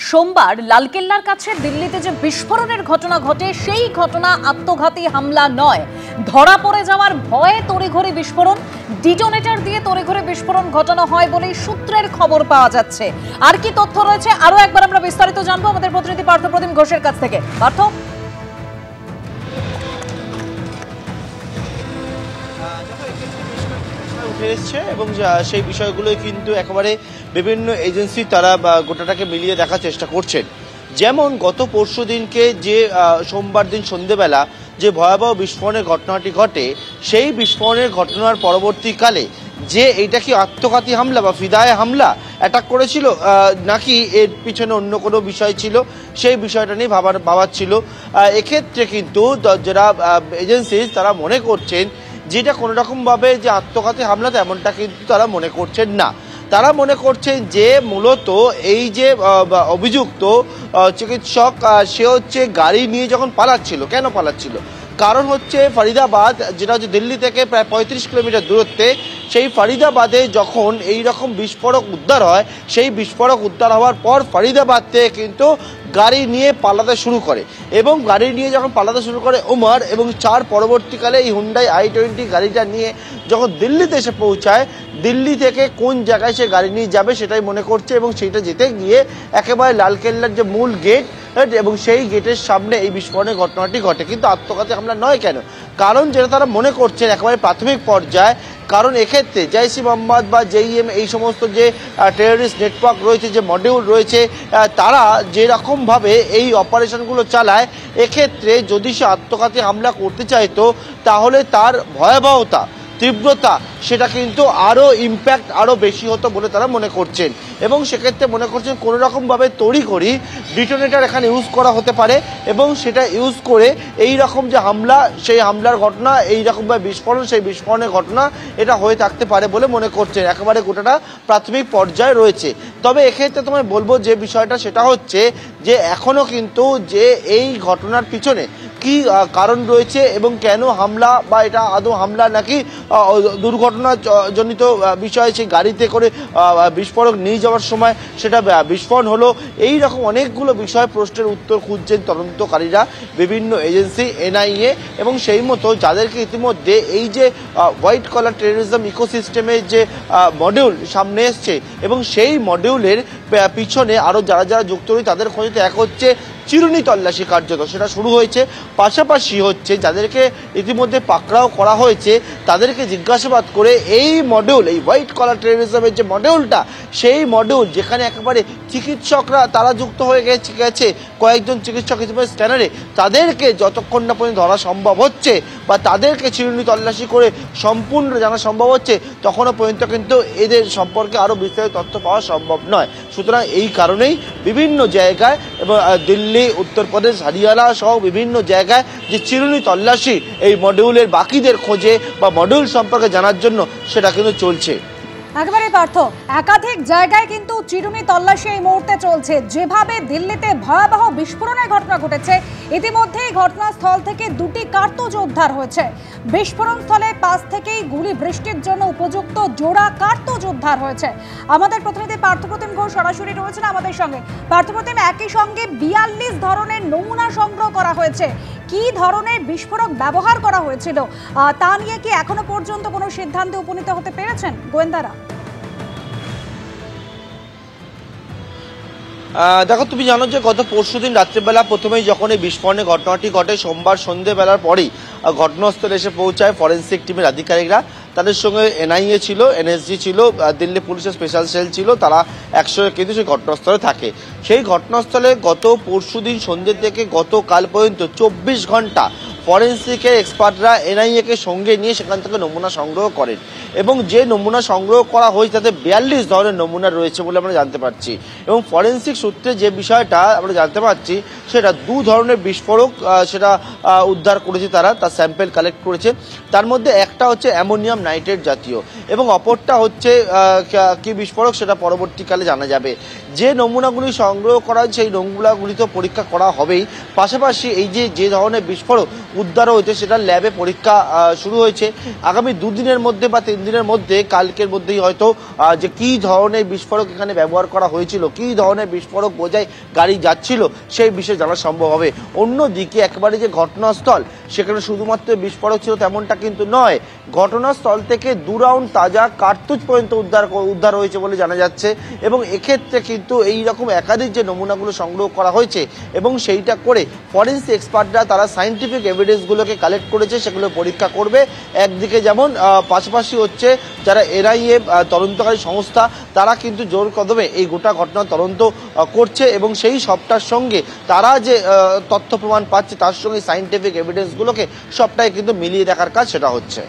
সোমবার লালকেল্লার কাছে দিল্লিতে যে বিস্ফোরণের ঘটনা ঘটে সেই ঘটনা আত্মঘাতী হামলা নয়, ধরা পড়ে যাওয়ার ভয়ে তড়িঘড়ি বিস্ফোরণ, ডিটোনেটর দিয়ে তড়িঘড়ি বিস্ফোরণ ঘটানো হয় বলেই সূত্রের খবর পাওয়া যাচ্ছে। আর কি তথ্য রয়েছে আরো একবার আমরা বিস্তারিত জানবো আমাদের প্রতিনিধি পার্থপ্রতিম ঘোষের কাছ থেকে। পার্থ, এবং সেই বিষয়গুলো কিন্তু একেবারে বিভিন্ন এজেন্সি তারা গোটাটাকে মিলিয়ে দেখার চেষ্টা করছেন। যেমন গত পরশু দিনকে যে সোমবার দিন সন্ধেবেলা যে ভয়াবহ বিস্ফোরণের ঘটনাটি ঘটে, সেই বিস্ফোরণের ঘটনার পরবর্তীকালে যে এইটা কি আত্মঘাতী হামলা বা ফিদায়ে হামলা অ্যাটাক করেছিল নাকি এর পিছনে অন্য কোনো বিষয় ছিল, সেই বিষয়টা নিয়ে ভাবার ছিল। এক্ষেত্রে কিন্তু যারা এজেন্সি তারা মনে করছেন যেটা কোনো রকমভাবে যে আত্মঘাতী হামলা তেমনটা কিন্তু তারা মনে করছেন না। তারা মনে করছেন যে মূলত এই যে অভিযুক্ত চিকিৎসক সে হচ্ছে গাড়ি নিয়ে যখন পালাচ্ছিল, কেন পালাচ্ছিল, কারণ হচ্ছে ফরিদাবাদ যেটা হচ্ছে দিল্লি থেকে প্রায় 35 কিলোমিটার দূরত্বে, সেই ফরিদাবাদে যখন এই রকম বিস্ফোরক উদ্ধার হয়, সেই বিস্ফোরক উদ্ধার হওয়ার পর ফরিদাবাদ থেকে কিন্তু গাড়ি নিয়ে পালাতে শুরু করে এবং গাড়ি নিয়ে যখন পালাতে শুরু করে ওমর এবং চার পরবর্তীকালে এই হুন্ডাই i20 গাড়িটা নিয়ে যখন দিল্লিতে এসে পৌঁছায়, দিল্লি থেকে কোন জায়গায় সে গাড়ি নিয়ে যাবে সেটাই মনে করছে এবং সেইটা যেতে গিয়ে একেবারে লালকেল্লার যে মূল গেট এবং সেই গেটের সামনে এই বিস্ফোরণের ঘটনাটি ঘটে। কিন্তু আত্মঘাতী হামলা নয় কেন, কারণ যেটা তারা মনে করছেন একেবারে প্রাথমিক পর্যায়ে, কারণ এক্ষেত্রে জৈশ-ই মোহাম্মদ বা জেইএম এই সমস্ত যে টেররিস্ট নেটওয়ার্ক রয়েছে, যে মডিউল রয়েছে, তারা যেরকমভাবে এই অপারেশনগুলো চালায়, এক্ষেত্রে যদি সে আত্মঘাতী হামলা করতে চাইতো তাহলে তার ভয়াবহতা তীব্রতা সেটা কিন্তু আরও ইম্প্যাক্ট আরও বেশি হতো বলে তারা মনে করছেন এবং সেক্ষেত্রে মনে করছেন কোনো রকমভাবে তড়িঘড়ি ডিটোনেটর এখানে ইউজ করা হতে পারে এবং সেটা ইউজ করে এই রকম যে হামলা, সেই হামলার ঘটনা, এই রকমভাবে বিস্ফোরণ, সেই বিস্ফোরণের ঘটনা এটা হয়ে থাকতে পারে বলে মনে করছেন। একেবারে গোটাটা প্রাথমিক পর্যায়ে রয়েছে। তবে এক্ষেত্রে তোমায় বলবো যে বিষয়টা সেটা হচ্ছে যে এখনও কিন্তু যে এই ঘটনার পিছনে কি কারণ রয়েছে এবং কেন হামলা বা এটা আদৌ হামলা নাকি দুর্ঘটনাজনিত বিষয়, সেই গাড়িতে করে বিস্ফোরক নিয়ে যাওয়ার সময় সেটা বিস্ফোরণ হলো, এই রকম অনেকগুলো বিষয় প্রশ্নের উত্তর খুঁজছেন তদন্তকারীরা, বিভিন্ন এজেন্সি, এনআইএ এবং সেই মতো যাদেরকে ইতিমধ্যে এই যে হোয়াইট কলার টেররিজম ইকোসিস্টেমের যে মডিউল সামনে এসছে এবং সেই মডিউলের পিছনে আরও যারা যারা যুক্ত রয়েছে তাদের খোঁজে এক হচ্ছে চিরুনি তল্লাশি কার্যত সেটা শুরু হয়েছে। পাশাপাশি হচ্ছে যাদেরকে ইতিমধ্যে পাকড়াও করা হয়েছে তাদেরকে জিজ্ঞাসাবাদ করে এই মডিউল, এই হোয়াইট কলার টেররিজমের যে মডিউলটা, সেই মডিউল যেখানে একেবারে চিকিৎসকরা তারা যুক্ত হয়ে গেছে কয়েকজন চিকিৎসক হিসেবে স্ক্যানারে, তাদেরকে যতক্ষণ না পর্যন্ত ধরা সম্ভব হচ্ছে বা তাদেরকে চিরুনি তল্লাশি করে সম্পূর্ণ জানা সম্ভব হচ্ছে তখনও পর্যন্ত কিন্তু এদের সম্পর্কে আরও বিস্তারিত তথ্য পাওয়া সম্ভব নয়। সুতরাং এই কারণেই বিভিন্ন জায়গায় এবং দিল্লি, উত্তরপ্রদেশ, হরিয়ানা সহ বিভিন্ন জায়গায় যে চিরুনি তল্লাশি এই মডিউলের বাকিদের খোঁজে বা মডিউল সম্পর্কে জানার জন্য সেটা কিন্তু চলছে। একেবারে পার্থ, একাধিক জায়গায় কিন্তু চিরুনি তল্লাশি এই মুহূর্তে চলছে। যেভাবে দিল্লিতে ভয়াবহ বিস্ফোরণের ঘটনা ঘটেছে, ইতিমধ্যেই ঘটনাস্থল থেকে দুটি কার্তুজ উদ্ধার হয়েছে। বিস্ফোরণ স্থলে পাশ থেকেই গুলি বৃষ্টির জন্য উপযুক্ত জোড়া কার্তুজ উদ্ধার হয়েছে। আমাদের প্রতিনিধি পার্থপ্রতিম ঘোষ সরাসরি রয়েছেন আমাদের সঙ্গে। পার্থপ্রতিম, একই সঙ্গে 42 ধরনের নমুনা সংগ্রহ করা হয়েছে। কি ধরনের বিস্ফোরক ব্যবহার করা হয়েছিল তা নিয়ে কি এখনো পর্যন্ত কোনো সিদ্ধান্তে উপনীত হতে পেরেছেন গোয়েন্দারা? দেখো, তুমি জানো যে গত পরশুদিন রাত্রিবেলা প্রথমেই যখন এই বিস্ফোরণের ঘটনাটি ঘটে, সোমবার সন্ধ্যেবেলার পরেই ঘটনাস্থলে এসে পৌঁছায় ফরেন্সিক টিমের আধিকারিকরা। তাদের সঙ্গে এনআইএ ছিল, এনএসজি ছিল, দিল্লি পুলিশের স্পেশাল সেল ছিল, তারা একসঙ্গে কিন্তু সেই ঘটনাস্থলে থাকে। সেই ঘটনাস্থলে গত পরশুদিন সন্ধ্যে থেকে গতকাল পর্যন্ত 24 ঘন্টা ফরেন্সিকের এক্সপার্টরা এনআইএকে সঙ্গে নিয়ে সেখান থেকে নমুনা সংগ্রহ করেন এবং যে নমুনা সংগ্রহ করা হয়েছে তাতে 42 ধরনের নমুনা রয়েছে বলে আমরা জানতে পারছি। এবং ফরেন্সিক সূত্রে যে বিষয়টা আমরা জানতে পারছি সেটা 2 ধরনের বিস্ফোরক সেটা উদ্ধার করেছে, তারা তার স্যাম্পেল কালেক্ট করেছে। তার মধ্যে একটা হচ্ছে অ্যামোনিয়াম নাইট্রেট জাতীয় এবং অপরটা হচ্ছে কি বিস্ফোরক সেটা পরবর্তীকালে জানা যাবে। যে নমুনাগুলি সংগ্রহ করা হয় সেই নমুনাগুলি তো পরীক্ষা করা হবেই, পাশাপাশি এই যে ধরনের বিস্ফোরক উদ্ধারও হয়েছে সেটা ল্যাবে পরীক্ষা শুরু হয়েছে। আগামী 2 দিনের মধ্যে বা 3 দিনের মধ্যে, কালকের মধ্যেই হয়তো যে কি ধরনের বিস্ফোরক এখানে ব্যবহার করা হয়েছিল, কি ধরনের বিস্ফোরক বোঝাই গাড়ি যাচ্ছিল, সেই বিষয়ে জানা সম্ভব হবে। অন্যদিকে একেবারে যে ঘটনাস্থল, সেখানে শুধুমাত্র বিস্ফোরক ছিল তেমনটা কিন্তু নয়। ঘটনাস্থল থেকে 2 রাউন্ড তাজা কার্তুজ পর্যন্ত উদ্ধার হয়েছে বলে জানা যাচ্ছে। এবং এক্ষেত্রে কিন্তু এই রকম একাধিক যে নমুনাগুলো সংগ্রহ করা হয়েছে এবং সেইটা করে ফরেন্সিক এক্সপার্টরা তারা সায়েন্টিফিক এভিডেন্সগুলোকে কালেক্ট করেছে, সেগুলো পরীক্ষা করবে। একদিকে যেমন পাশাপাশি হচ্ছে যারা এনআইএ তদন্তকারী সংস্থা, তারা কিন্তু জোর কদমে এই গোটা ঘটনা তদন্ত করছে এবং সেই সবটার সঙ্গে তারা যে তথ্য প্রমাণ পাচ্ছে তার সঙ্গে সায়েন্টিফিক এভিডেন্সগুলোকে সবটাই কিন্তু মিলিয়ে দেখার কাজ সেটা হচ্ছে।